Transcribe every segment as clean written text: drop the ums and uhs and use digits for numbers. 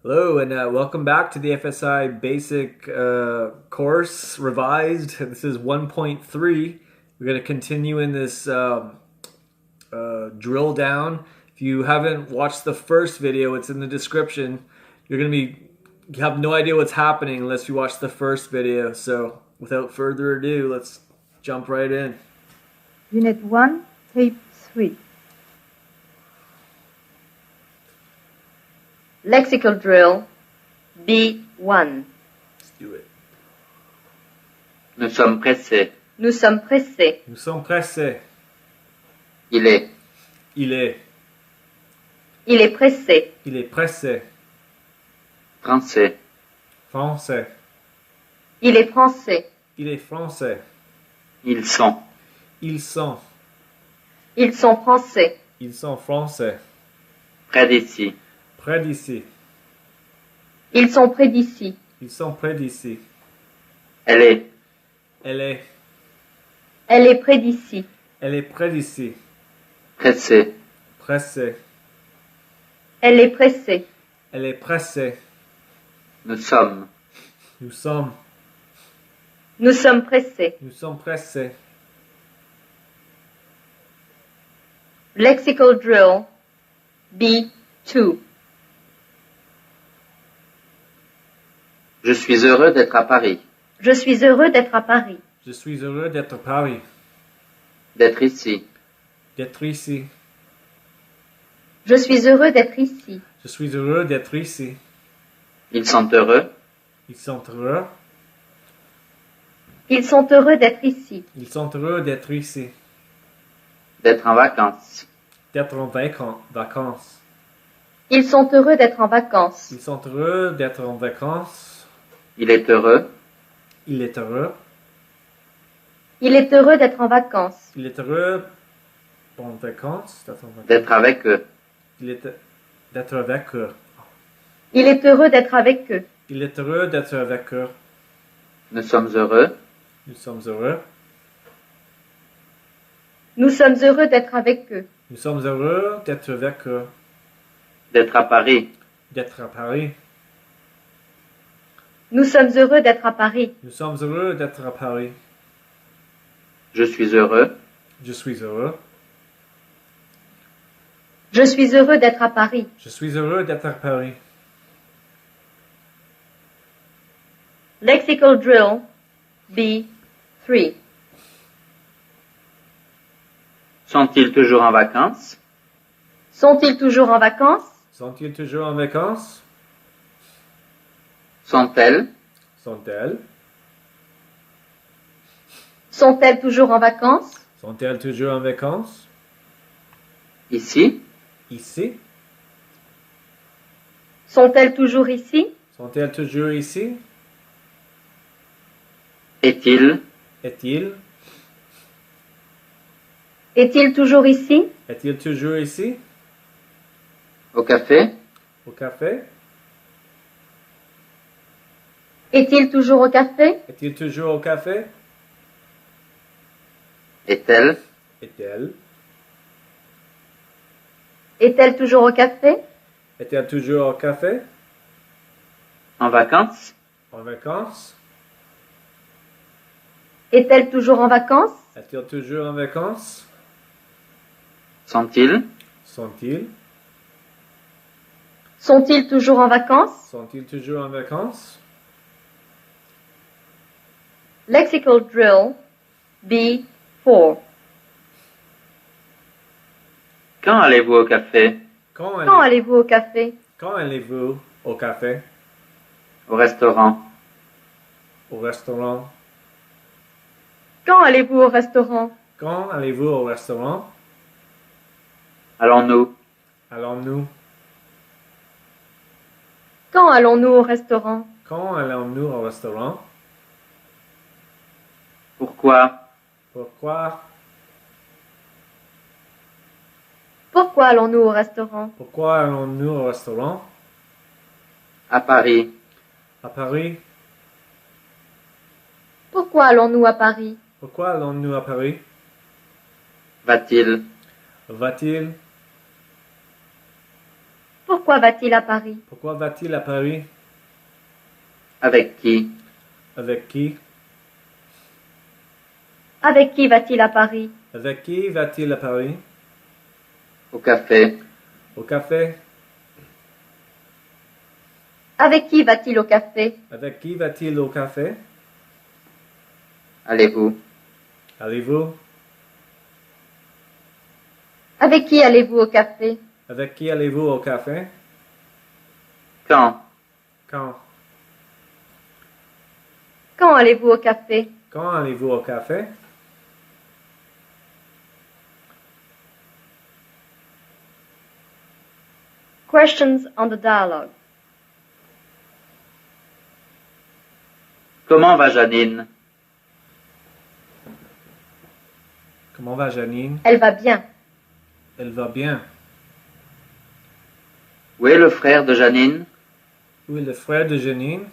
Hello, and welcome back to the FSI Basic course revised. This is 1.3. We're going to continue in this drill down. If you haven't watched the first video, it's in the description. You have no idea what's happening unless you watch the first video. So without further ado, let's jump right in. Unit 1, Tape 3. Lexical drill B1. Let's do it. Nous sommes pressés. Nous sommes pressés. Nous sommes pressés. Il est. Il est. Il est pressé. Il est pressé. Français. Français. Il est français. Il est français. Ils sont. Ils sont. Ils sont français. Ils sont français. Près d'ici. Près d'ici. Ils sont près d'ici. Ils sont près d'ici. Elle est. Elle est. Elle est près d'ici. Elle est près d'ici. Pressée. Pressée. Elle est pressée. Elle est pressée. Nous sommes. Nous sommes. Nous sommes pressés. Nous sommes pressés. Lexical drill B2. Je suis heureux d'être à Paris. Je suis heureux d'être à Paris. Je suis heureux d'être à Paris. D'être ici. D'être ici. Je suis heureux d'être ici. Je suis heureux d'être ici. Ils sont heureux. Ils sont heureux. Ils sont heureux d'être ici. Ils sont heureux d'être ici. D'être en vacances. D'être en vacances. Ils sont heureux d'être en vacances. Ils sont heureux d'être en vacances. Il est heureux. Il est heureux. Il est heureux d'être en vacances. Il est heureux en vacances. D'être avec eux. Il est d'être avec eux. Il est heureux d'être avec eux. Il est heureux d'être avec eux. Nous sommes heureux. Nous sommes heureux. Nous sommes heureux d'être avec eux. Nous sommes heureux d'être avec eux. D'être à Paris. D'être à Paris. Nous sommes heureux d'être à Paris. Nous sommes heureux d'être à Paris. Je suis heureux. Je suis heureux. Je suis heureux d'être à Paris. Je suis heureux d'être à Paris. Lexical drill B3. Sont-ils toujours en vacances? Sont-ils toujours en vacances? Sont-ils toujours en vacances? Sont-elles? Sont-elles? Sont-elles toujours en vacances? Sont-elles toujours en vacances? Ici? Ici? Sont-elles toujours ici? Sont-elles toujours ici? Est-il? Est-il? Est-il toujours ici? Est-il toujours ici? Au café? Au café? Est-il toujours au café? Est-il toujours au café? Est-elle? Est-elle? Est-elle toujours au café? Est-elle toujours au café? En vacances? En vacances? Est-elle toujours en vacances? Est-elle toujours en vacances? Sont-ils? Sont-ils? Sont-ils toujours en vacances? Sont-ils toujours en vacances? Lexical drill B4. Quand allez-vous au café? Quand Quand allez-vous au café? Quand allez-vous au café? Au restaurant? Au restaurant? Quand allez-vous au restaurant? Quand allez-vous au restaurant? Allons-nous? Allons-nous? Quand allons-nous au restaurant? Quand allons-nous au restaurant? Pourquoi? Pourquoi? Pourquoi allons-nous au restaurant? Pourquoi allons-nous au restaurant? À Paris? À Paris? Pourquoi allons-nous à Paris? Pourquoi allons-nous à Paris? Va-t-il? Va-t-il? Pourquoi va-t-il à Paris? Pourquoi va-t-il à Paris? Avec qui? Avec qui? Avec qui va-t-il à Paris? Avec qui va-t-il à Paris? Au café. Au café? Avec qui va-t-il au café? Avec qui va-t-il au café? Allez-vous? Allez-vous? Avec qui allez-vous au café? Avec qui allez-vous au café? Quand? Quand? Quand allez-vous au café? Quand allez-vous au café? Questions on the dialogue. Comment va Janine? Comment va Janine? Elle va bien. Elle va bien. Où est le frère de Janine? Où est le frère de Janine?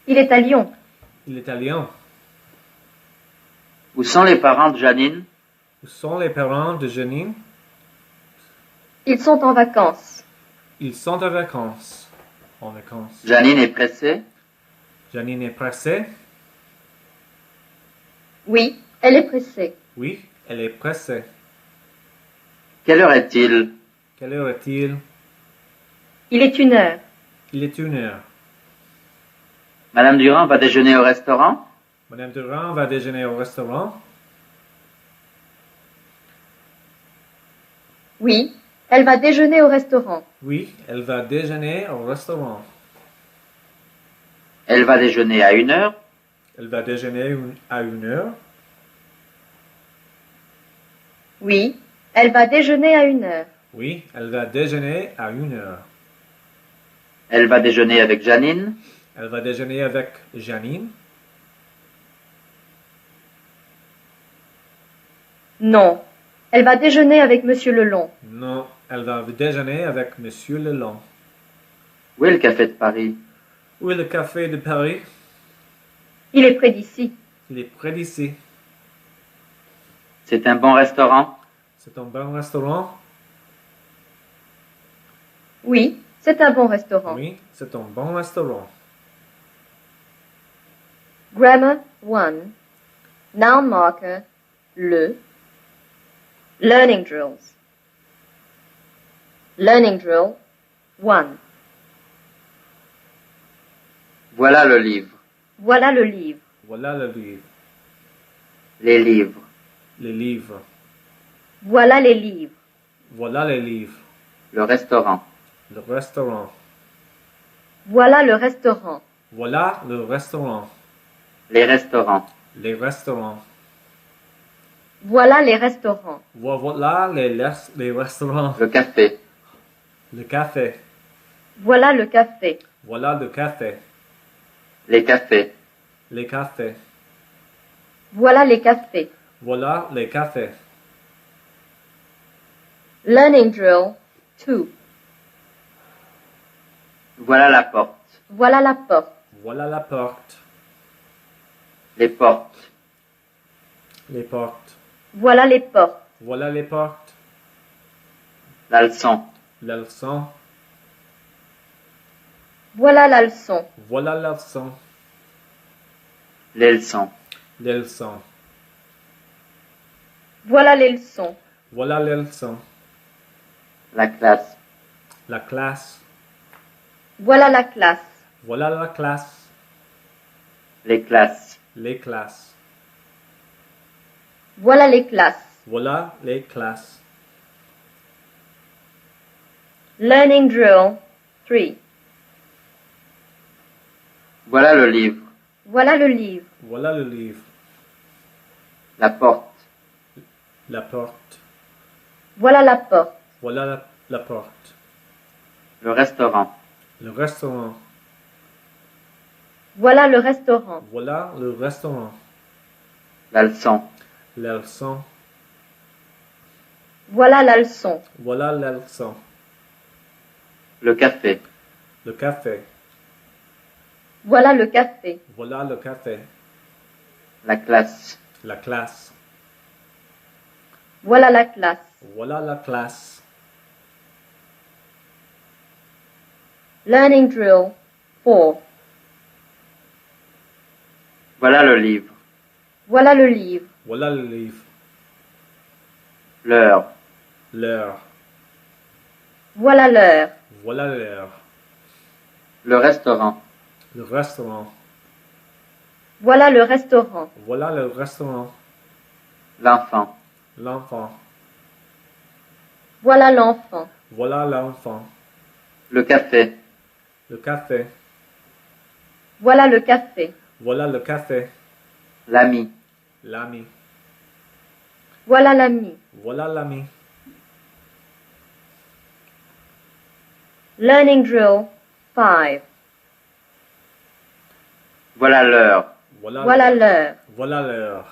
Il est à Lyon. Il est à Lyon. Où sont les parents de Janine? Où sont les parents de Janine? Ils sont en vacances. Ils sont en vacances. En vacances. Janine est pressée? Janine est pressée? Oui, elle est pressée. Oui, elle est pressée. Quelle heure est-il? Quelle heure est-il? Il est 1 heure. Il est 1 heure. Madame Durand va déjeuner au restaurant? Madame Durand va déjeuner au restaurant? Oui, elle va déjeuner au restaurant. Oui, elle va déjeuner au restaurant. Elle va déjeuner à 1 heure? Elle va déjeuner à 1 heure? Oui, elle va déjeuner à 1 heure. Oui, elle va déjeuner à 1 heure. Elle va déjeuner avec Janine? Elle va déjeuner avec Janine? Non, elle va déjeuner avec Monsieur Lelon. Non, elle va déjeuner avec Monsieur Lelon. Où est le café de Paris? Où est le café de Paris? Il est près d'ici. Il est près d'ici. C'est un bon restaurant? C'est un bon restaurant? Oui, c'est un bon restaurant. Oui, c'est un bon restaurant. Grammar 1. Noun marker, le. Learning drills. Learning drill 1. Voilà le livre. Voilà le livre. Voilà le livre. Les livres. Les livres. Voilà les livres. Voilà les livres. Le restaurant. Le restaurant. Voilà le restaurant. Voilà le restaurant. Les restaurants. Les restaurants. Voilà les restaurants. Voilà les restaurants. Le café. Le café. Voilà le café. Voilà le café. Les cafés. Les cafés. Voilà les cafés. Voilà les cafés. Learning drill 2. Voilà la porte. Voilà la porte. Voilà la porte. Les portes. Les portes. Voilà les portes. Voilà les portes. La leçon. La leçon. Voilà la leçon. Voilà la leçon. Les leçons. Les leçons. Voilà les leçons. Voilà les leçons. La classe. La classe. Voilà la classe. Voilà la classe. Les classes. Les classes. Voilà les classes. Voilà les classes. Learning drill 3. Voilà le livre. Voilà le livre. Voilà le livre. La porte. La porte. Voilà la porte. Voilà la porte. Le restaurant. Le restaurant. Voilà le restaurant. Voilà le restaurant. La leçon. La leçon. Voilà la leçon. Voilà la leçon. Le café. Le café. Voilà le café. Voilà le café. La classe. La classe. Voilà la classe. Voilà la classe. Learning drill 4. Voilà le livre. Voilà le livre. Voilà le livre. L'heure. L'heure. Voilà l'heure. Voilà l'heure. Le restaurant. Le restaurant. Voilà le restaurant. Voilà le restaurant. L'enfant. L'enfant. Voilà l'enfant. Voilà l'enfant. Le café. Le café. Voilà le café. Voilà le café. L'ami. L'ami. Voilà l'ami. Voilà l'ami. Learning drill 5. Voilà l'heure. Voilà Voilà l'heure. Voilà l'heure.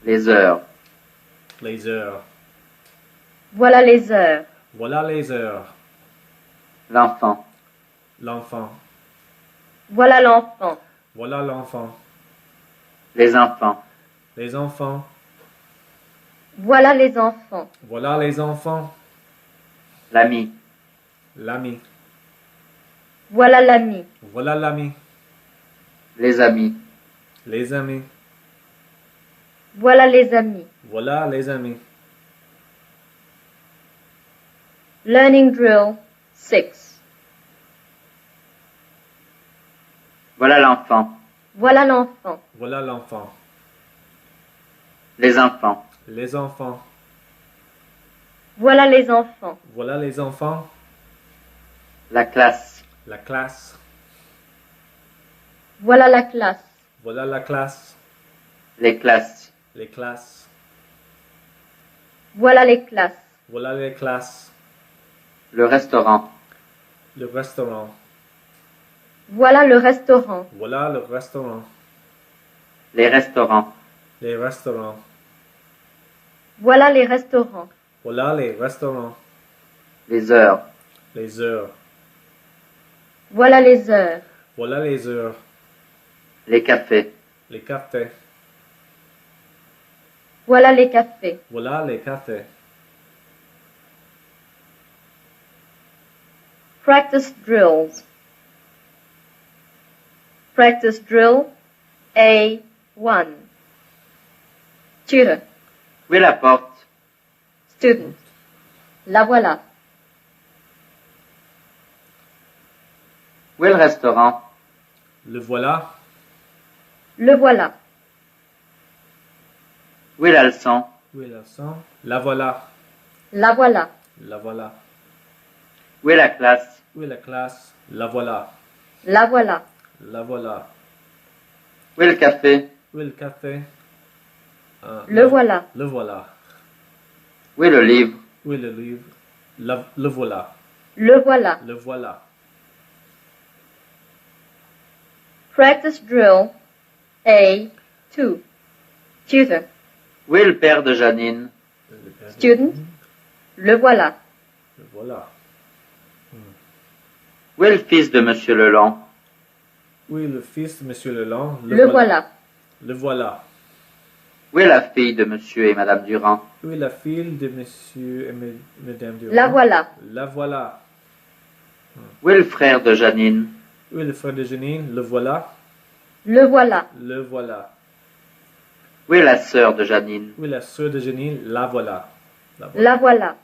Les heures. Les heures. Voilà les heures. Voilà les heures. L'enfant. L'enfant. Voilà l'enfant. Voilà l'enfant. Les enfants. Les enfants. Voilà les enfants. Voilà les enfants. L'ami. L'ami. Voilà l'ami. Voilà l'ami. Les amis. Les amis. Voilà les amis. Voilà les amis. Learning drill 6. Voilà l'enfant. Voilà l'enfant. Voilà l'enfant. Les enfants. Les enfants. Voilà les enfants. Voilà les enfants. La classe. La classe. Voilà la classe. Voilà la classe. Les classes. Les classes. Voilà les classes. Voilà les classes. Le restaurant. Le restaurant. Voilà le restaurant. Voilà le restaurant. Les restaurants. Les restaurants. Voilà les restaurants. Voilà les restaurants. Les heures. Les heures. Voilà les heures. Voilà les heures. Les cafés. Les cafés. Voilà les cafés. Voilà les cafés. Practice drills. Practice drill A1. Tutor. Où est la porte? Student. La voilà. Où est le restaurant? Le voilà. Le voilà. Où est la leçon? Où est la leçon? La voilà. La voilà. La voilà. Où est la classe? Où est la classe? La voilà. La voilà. La voilà. Où est le café? Où est le café? Le voilà. Le voilà. Où est le livre? Où est le livre? Le voilà. Le voilà. Le voilà. Practice drill A2. Tutor. Où est le père de Janine? Student. Le voilà. Le voilà. Où est le fils de Monsieur Lelong? Où est le fils de Monsieur Leland? Le voilà. Le voilà. Où est la fille de Monsieur et Madame Durand? Où est la fille de Monsieur et Madame Durand? La voilà. La voilà. Où est le frère de Janine? Où est le frère de Janine? Le voilà. Le voilà. Le voilà. Où est la sœur de Janine? Où est la sœur de Janine? La voilà. La voilà. La voilà.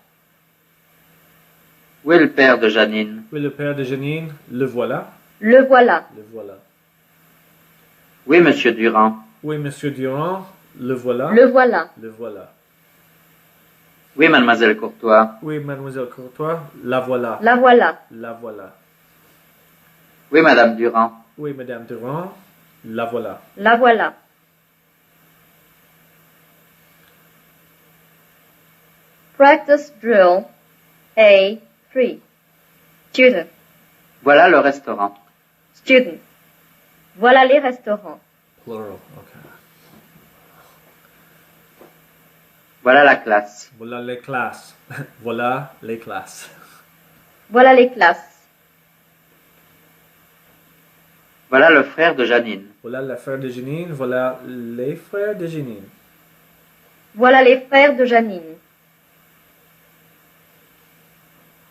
Où est le père de Janine? Où est le père de Janine? Le voilà. Le voilà. Le voilà. Où est Monsieur Durand? Où est Monsieur Durand? Le voilà. Le voilà. Le voilà. Où est Mademoiselle Courtois? Où est Mademoiselle Courtois? La voilà. La voilà. La voilà. Où est Madame Durand? Où est Madame Durand? La voilà. La voilà. Practice drill A3. Tutor. Voilà le restaurant. Student. Voilà les restaurants. Plural. Okay. Voilà la classe. Voilà les classes. Voilà les classes. Voilà les classes. Voilà le frère de Janine. Voilà la frère de Janine. Voilà les frères de Janine. Voilà les frères de Janine.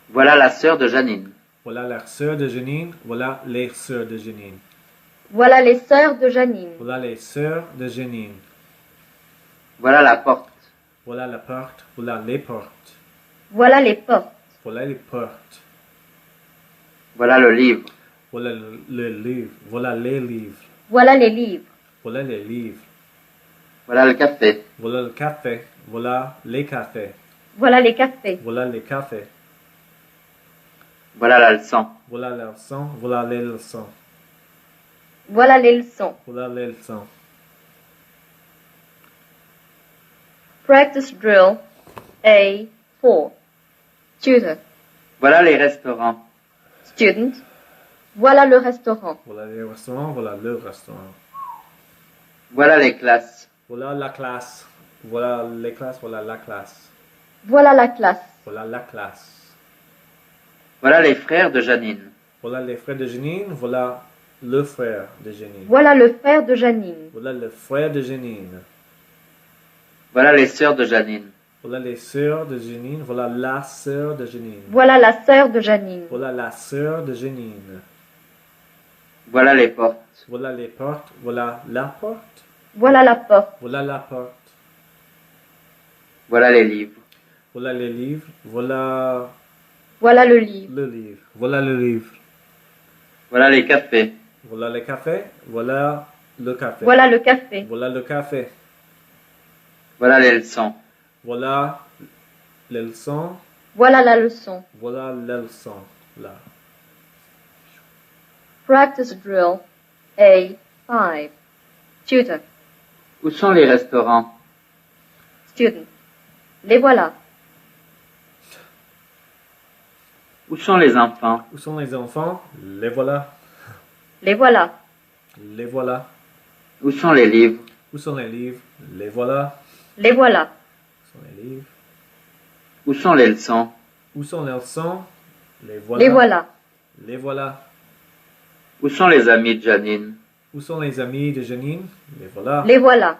Voilà la sœur de Janine. Voilà la sœur de Janine. Voilà les sœurs de Janine. Voilà les sœurs de Janine. Voilà les sœurs de Janine. Voilà la porte. Voilà la porte. Voilà les portes. Voilà les portes. Voilà les portes. Voilà le livre. Voilà le livre. Voilà les livres. Voilà les livres. Voilà les livres. Voilà le café. Voilà le café. Voilà les cafés. Voilà les cafés. Voilà les cafés. Voilà la leçon. Voilà la leçon. Voilà les leçons. Voilà les leçons. Voilà les leçons. Practice drill A4. Tutor. Voilà les restaurants. Student. Voilà le restaurant. Voilà les restaurants. Voilà le restaurant. Voilà les classes. Voilà la classe. Voilà les classes. Voilà la classe. Voilà la classe. Voilà la classe. Voilà les frères de Janine. Voilà les frères de Janine. Voilà le frère de Janine. Voilà le frère de Janine. Voilà le frère de Janine. Voilà les sœurs de Janine. Voilà les sœurs de Janine. Voilà la sœur de Janine. Voilà la sœur de Janine. Voilà la sœur de Janine. Voilà les portes. Voilà les portes. Voilà la porte. Voilà la porte. Voilà la porte. Voilà les livres. Voilà les livres. Voilà Voilà le livre. le livre. Voilà le livre. Voilà les cafés. Voilà le café. Voilà le café. Voilà le café. Voilà le café. Voilà les leçons. Voilà les leçons. Voilà la leçon. Voilà la leçon. Là. Practice drill A5. Tutor. Où sont les restaurants? Student. Les voilà. Où sont les enfants? Où sont les enfants? Les voilà. Les voilà. Les voilà. Où sont les livres? Où sont les livres? Les voilà. Les voilà. Où sont les livres? Où sont les leçons? Où sont les leçons? Les voilà. Les voilà. Les voilà. Où sont les amis de Janine? Où sont les amis de Janine? Les voilà. Les voilà.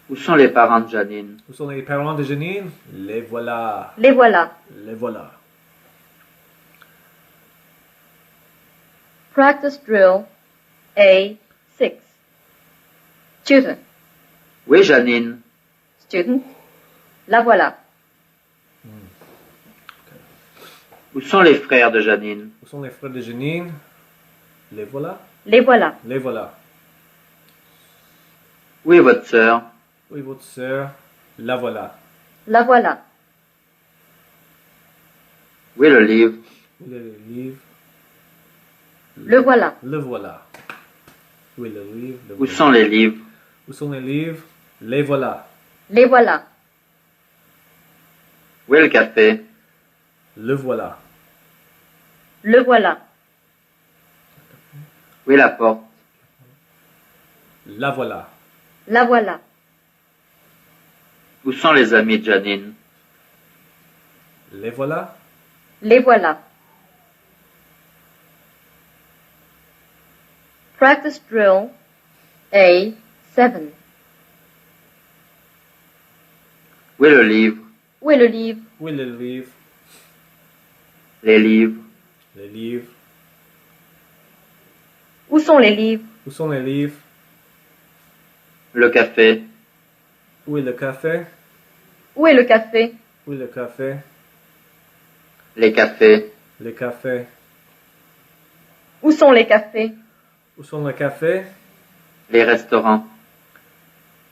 Où sont les parents de Janine? Où sont les parents de Janine? Les voilà. Les voilà. Les voilà. Practice drill A6. Tutor. Où est Janine? Student. La voilà. Où sont les frères de Janine? Où sont les frères de Janine? Les voilà. Les voilà. Les voilà. Où est votre sœur? Où est votre sœur? La voilà. La voilà. Où est le livre? Où est le livre? Le voilà. Le voilà. Où est le livre? Le Où voilà. sont les livres? Où sont les livres? Les voilà. Les voilà. Où est le café? Le voilà. Le voilà. Où est la porte? La voilà. La voilà. Où sont les amis de Janine? Les voilà. Les voilà. Practice drill A7. Où est le livre? Où est le livre? Où est le livre? Les livres. Les livres. Où sont les livres? Où sont les livres? Le café. Où est le café? Où est le café? Où est le café? Les cafés. Les cafés. Où sont les cafés? Où sont les cafés? Les restaurants.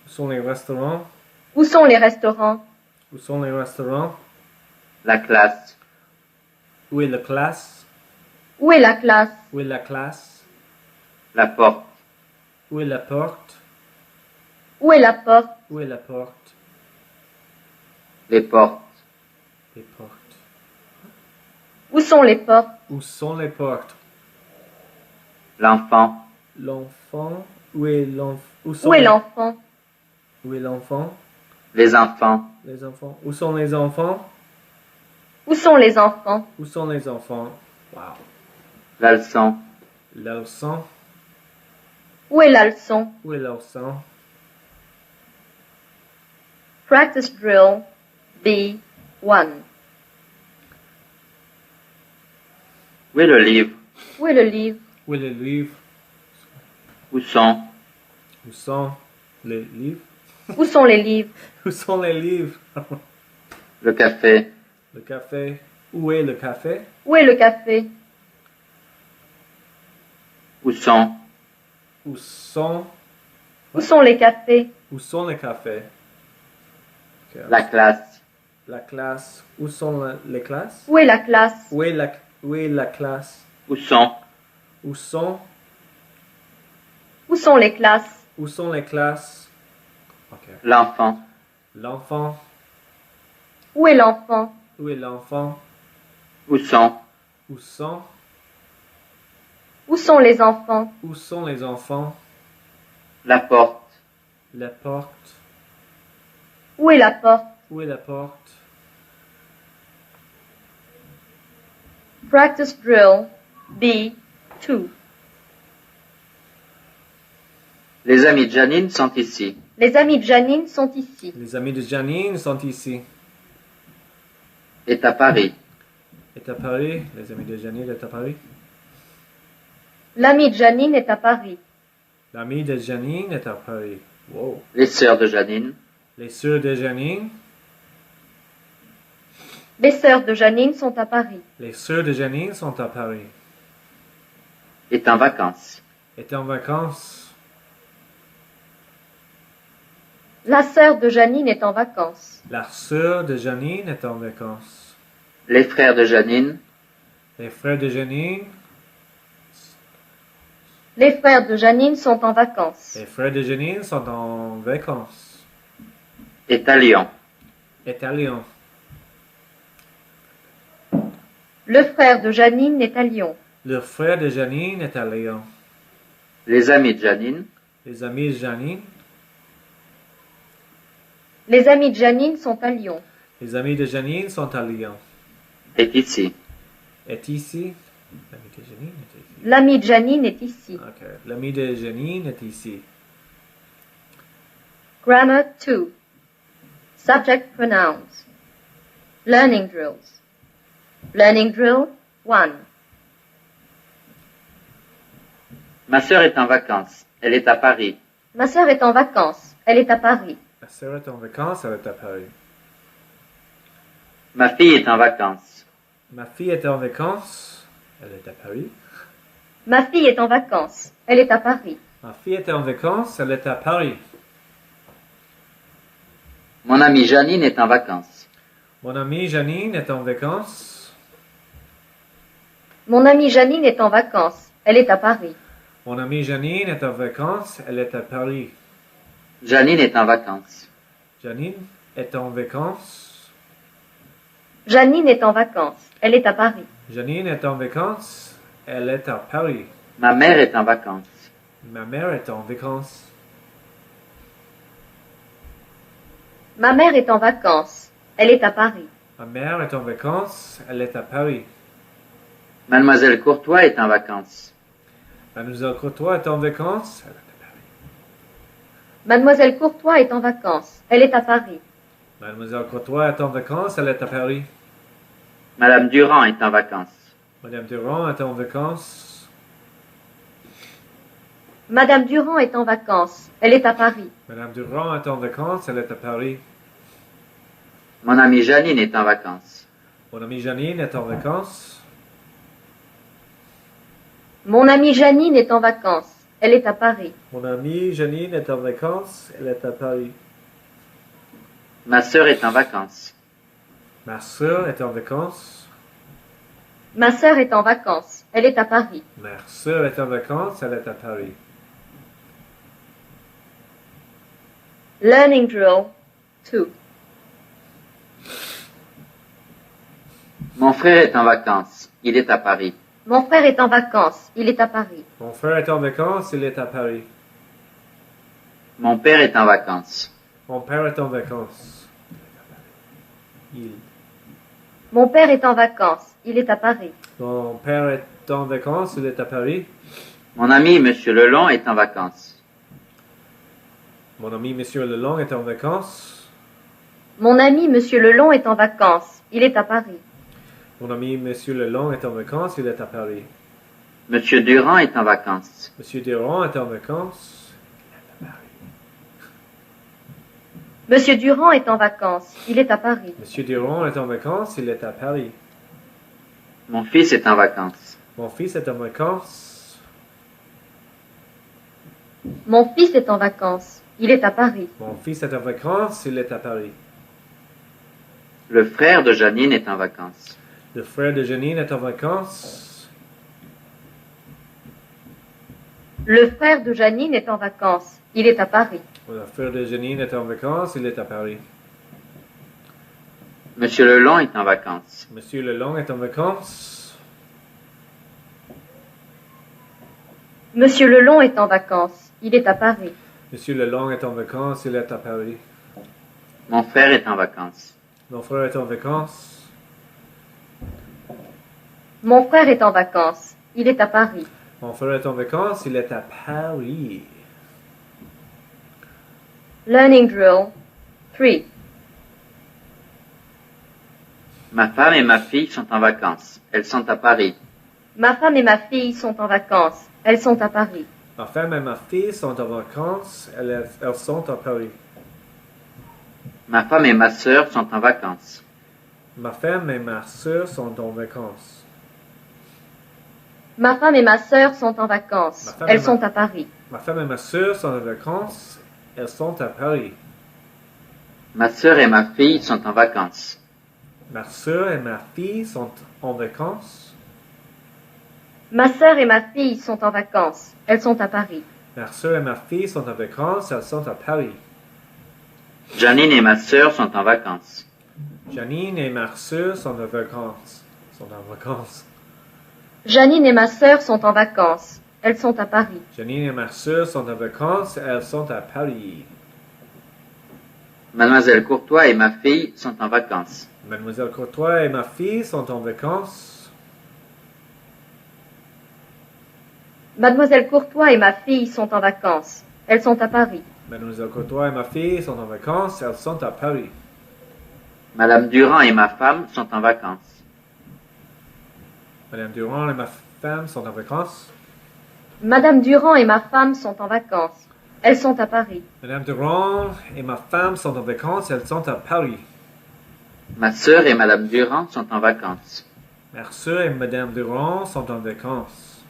Où sont les restaurants? Où sont les restaurants? Où sont les restaurants? La classe. Où est la classe? Où est la classe? Où est la classe? La porte. Où est la porte? Où est la porte? Où est la porte? Les portes. Les portes. Où sont les portes? Où sont les portes? L'enfant. L'enfant? Où est l'enfant? Où est l'enfant? Où est l'enfant? Les enfants. Les enfants. Où sont les enfants? Où sont les enfants? Où sont les enfants? Wow. La leçon. La leçon? Où est la leçon? Où est la leçon? Practice drill B1. Où est le livre? Où est le livre? Où est le livre? Où sont? Où sont les livres? Où sont les livres? Où sont les livres? Le café? Le café. Où est le café? Où est le café? Où sont? Où sont, Où sont les cafés? où sont les cafés? Ok. La classe? La classe. Où sont les classes? Où est la classe? Où est la classe? Où sont? Où sont, Où sont les classes? où sont les classes? Ok. L'enfant? L'enfant. Où est l'enfant? Où est l'enfant? Où sont? Où sont, Où sont les enfants? où sont les enfants? La porte? La porte. Où est la porte? Où est la porte? Practice drill B2. Les amis de Janine sont ici. Les amis de Janine sont ici. Les amis de Janine sont ici. Est à Paris. Est à Paris. Les amis de Janine est à Paris. L'ami de Janine est à Paris. L'ami de Janine est à Paris. Wow. Les sœurs de Janine. Les sœurs de Janine. Les sœurs de Janine sont à Paris. Les sœurs de Janine sont à Paris. Est en vacances. Est en vacances. La sœur de Janine est en vacances. La sœur de Janine est en vacances. Les frères de Janine. Les frères de Janine. Les frères de Janine sont en vacances. Les frères de Janine sont en vacances. Est à Lyon. Est à Lyon. Le frère de Janine est à Lyon. Le frère de Janine est à Lyon. Les amis de Janine. Les amis de Janine. Les amis de Janine sont à Lyon. Les amis de Janine sont à Lyon. Est ici. Est ici. L'ami de Janine est ici. L'ami de Janine est ici. Ok. L'ami de Janine est ici. Grammar 2. Subject pronouns. Learning drills. Learning drill 1. Ma sœur est en vacances. Elle est à Paris. Ma sœur est en vacances. Elle est à Paris. La sœur est en vacances, elle est à Paris. Ma fille est en vacances. Ma fille est en vacances, elle est à Paris. Ma fille est en vacances. Elle est à Paris. Ma fille est en vacances, elle est à Paris. Mon amie Janine est en vacances. Mon amie Janine est en vacances. Mon amie Janine est en vacances. Elle est à Paris. Mon amie Janine est en vacances, elle est à Paris. Janine est en vacances. Janine est en vacances. Janine est en vacances. Elle est à Paris. Janine est en vacances, elle est à Paris. Ma mère est en vacances. Ma mère est en vacances. Ma mère est en vacances. Elle est à Paris. Ma mère est en vacances, elle est à Paris. Mademoiselle Courtois est en vacances. Mademoiselle Courtois est en vacances, elle est à Paris. Mademoiselle Courtois est en vacances. Elle est à Paris. Mademoiselle Courtois est en vacances, elle est à Paris. Madame Durand est en vacances. Madame Durand est en vacances. Madame Durand est en vacances. Elle est à Paris. Madame Durand est en vacances, elle est à Paris. Mon amie Janine est en vacances. Mon amie Janine est en vacances. Mon amie Janine est en vacances. Elle est à Paris. Mon amie Janine est en vacances, elle est à Paris. Ma sœur est en vacances. Ma sœur est en vacances. Ma sœur est en vacances. Elle est à Paris. Ma sœur est en vacances, elle est à Paris. Learning drill 2. Mon frère est en vacances. Il est à Paris. Mon frère est en vacances. Il est à Paris. Mon frère est en vacances, il est à Paris. Mon père est en vacances. Mon père est en vacances. Il. Mon père est en vacances. Il est à Paris. Mon père est en vacances, il est à Paris. Mon ami Monsieur Lelong est en vacances. Mon ami Monsieur Lelong est en vacances. Mon ami Monsieur Lelong est en vacances. Il est à Paris. Mon ami Monsieur Lelong est en vacances, il est à Paris. Monsieur Durand est en vacances. Monsieur Durand est en vacances. Monsieur Durand est en vacances. Il est à Paris. Monsieur Durand est en vacances, il est à Paris. Mon fils est en vacances. Mon fils est en vacances. Mon fils est en vacances. Il est à Paris. Mon fils est en vacances, il est à Paris. Le frère de Janine est en vacances. Le frère de Janine est en vacances. Le frère de Janine est en vacances. Il est à Paris. Le frère de Janine est en vacances, il est à Paris. Monsieur Lelong est en vacances. Monsieur Lelong est en vacances. Monsieur Lelong est en vacances. Il est à Paris. Monsieur Lelong est en vacances, il est à Paris. Mon frère est en vacances. Mon frère est en vacances. Mon frère est en vacances. Il est à Paris. Mon frère est en vacances, il est à Paris. Learning drill 3. Ma femme et ma fille sont en vacances. Elles sont à Paris. Ma femme et ma fille sont en vacances. Elles sont à Paris. Ma femme et ma fille sont en vacances, elles sont à Paris. Ma femme et ma sœur sont en vacances. Ma femme et ma soeur sont en vacances. Ma femme et ma sœur sont en vacances. Ma femme et Elles ma- sont à Paris. Ma femme et ma soeur sont en vacances, elles sont à Paris. Ma sœur et ma fille sont en vacances. Ma soeur et ma fille sont en vacances. Ma sœur et ma fille sont en vacances. Elles sont à Paris. Ma soeur et ma fille sont en vacances, elles sont à Paris. Janine et ma sœur sont en vacances. Janine et ma soeur sont en vacances. Janine et ma sœur sont en vacances. Elles sont à Paris. Janine et ma soeur sont en vacances, elles sont à Paris. Mademoiselle Courtois et ma fille sont en vacances. Mademoiselle Courtois et ma fille sont en vacances. Mademoiselle Courtois et ma fille sont en vacances. Elles sont à Paris. Mademoiselle Courtois et ma fille sont en vacances, elles sont à Paris. Madame Durand et ma femme sont en vacances. Madame Durand et ma femme sont en vacances. Madame Durand et ma femme sont en vacances. Elles sont à Paris. Madame Durand et ma femme sont en vacances, elles sont à Paris. Ma sœur et Madame Durand sont en vacances. Ma soeur et Madame Durand sont en vacances.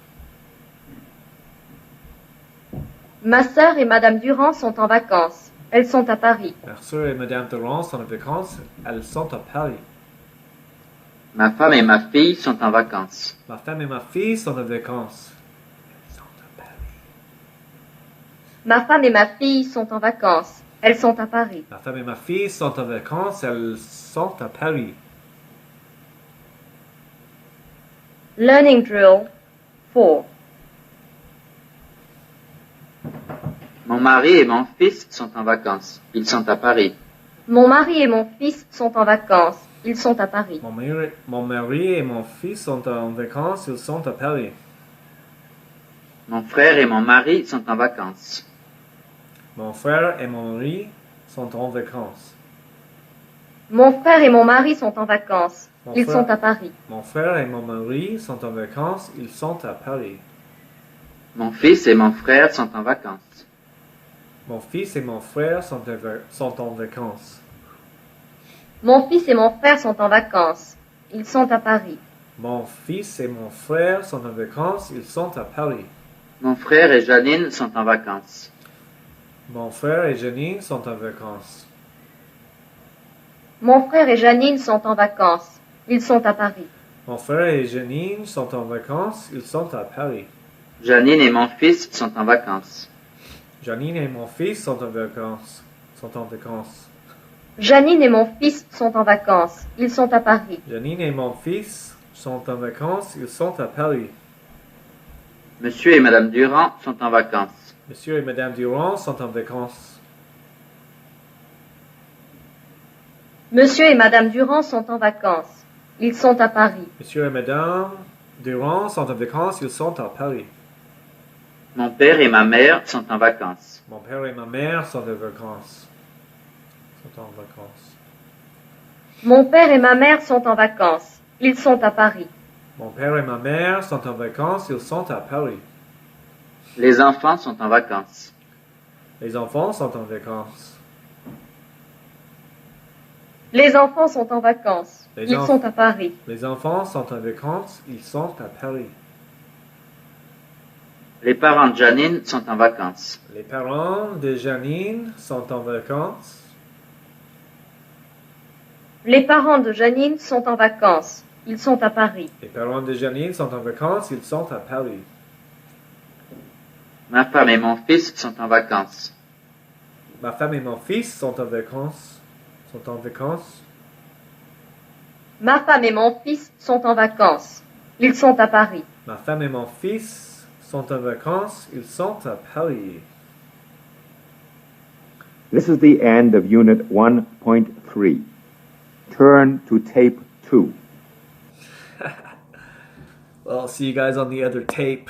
Ma sœur et Madame Durand sont en vacances. Elles sont à Paris. Ma soeur et Madame Durand sont en vacances, elles sont à Paris. Ma femme et ma fille sont en vacances. Ma femme et ma fille sont en vacances. Elles sont à Paris. Ma femme et ma fille sont en vacances. Elles sont à Paris. Ma femme et ma fille sont en vacances, elles sont à Paris. Learning drill 4. Mon mari et mon fils sont en vacances. Ils sont à Paris. Mon mari et mon fils sont en vacances. Ils sont à Paris. Mon mari et mon fils sont en vacances, ils sont à Paris. Mon frère et mon mari sont en vacances. Mon frère et mon mari sont en vacances. Mon frère et mon mari sont en vacances. Mon Ils frère- sont à Paris. Mon frère et mon mari sont en vacances, ils sont à Paris. Mon fils et mon frère sont en vacances. Mon fils et mon frère sont en vacances. Mon fils et mon frère sont en vacances. Ils sont à Paris. Mon fils et mon frère sont en vacances, ils sont à Paris. Mon frère et Janine sont en vacances. Mon frère et Janine sont en vacances. Mon frère et Janine sont en vacances. Ils sont à Paris. Mon frère et Janine sont en vacances, ils sont à Paris. Janine et mon fils sont en vacances. Janine et mon fils sont en vacances. Janine et mon fils sont en vacances. Ils sont à Paris. Janine et mon fils sont en vacances, ils sont à Paris. Monsieur et Madame Durand sont en vacances. Monsieur et Madame Durand sont en vacances. Monsieur et Madame Durand sont en vacances. Ils sont à Paris. Monsieur et Madame Durand sont en vacances, ils sont à Paris. Mon père et ma mère sont en vacances. Mon père et ma mère sont en vacances. Mon père et ma mère sont en vacances. Ils sont à Paris. Mon père et ma mère sont en vacances, ils sont à Paris. Les enfants sont en vacances. Les enfants sont en vacances. Les enfants sont en vacances. Les Ils sont à Paris. Les enfants sont en vacances, ils sont à Paris. Les parents de Janine sont en vacances. Les parents de Janine sont en vacances. Les parents de Janine sont en vacances. Ils sont à Paris. Les parents de Janine sont en vacances, ils sont à Paris. Ma femme et mon fils sont en vacances. Ma femme et mon fils sont en vacances. Sont en vacances. Ma femme et mon fils sont en vacances. Ils sont à Paris. Ma femme et mon fils sont en vacances, ils sont à Paris. This is the end of Unit 1.3. Turn to tape 2. Well, I'll see you guys on the other tape.